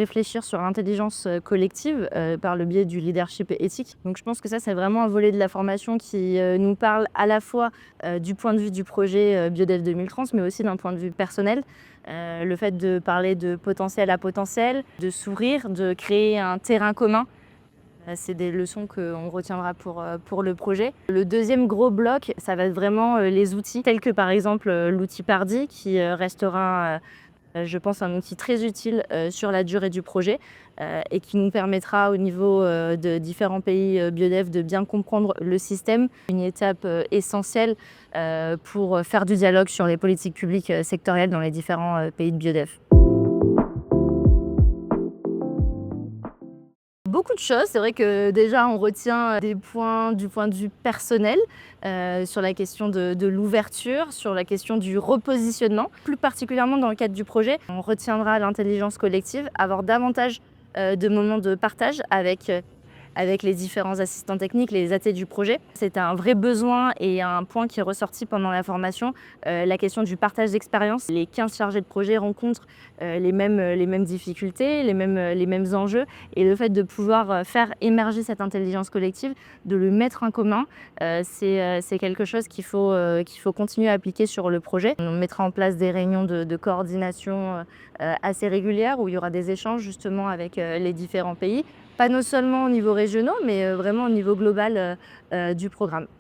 réfléchir sur l'intelligence collective par le biais du leadership éthique. Donc je pense que ça, c'est vraiment un volet de la formation qui nous parle à la fois du point de vue du projet Biodev 2030, mais aussi d'un point de vue personnel. Le fait de parler de potentiel à potentiel, de s'ouvrir, de créer un terrain commun. C'est des leçons qu'on retiendra pour le projet. Le deuxième gros bloc, ça va être vraiment les outils, tels que par exemple l'outil Pardi, qui restera, je pense, un outil très utile sur la durée du projet et qui nous permettra au niveau de différents pays Biodev de bien comprendre le système. Une étape essentielle pour faire du dialogue sur les politiques publiques sectorielles dans les différents pays de Biodev. Beaucoup de choses. C'est vrai que déjà on retient des points du point de vue personnel, sur la question de l'ouverture, sur la question du repositionnement. Plus particulièrement dans le cadre du projet, on retiendra l'intelligence collective, avoir davantage de moments de partage avec les différents assistants techniques, les AT du projet. C'était un vrai besoin et un point qui est ressorti pendant la formation, la question du partage d'expérience. Les 15 chargés de projet rencontrent les mêmes difficultés, les mêmes enjeux, et le fait de pouvoir faire émerger cette intelligence collective, de le mettre en commun, c'est quelque chose qu'il faut continuer à appliquer sur le projet. On mettra en place des réunions de coordination assez régulières où il y aura des échanges justement avec les différents pays. Pas non seulement au niveau régional, mais vraiment au niveau global du programme.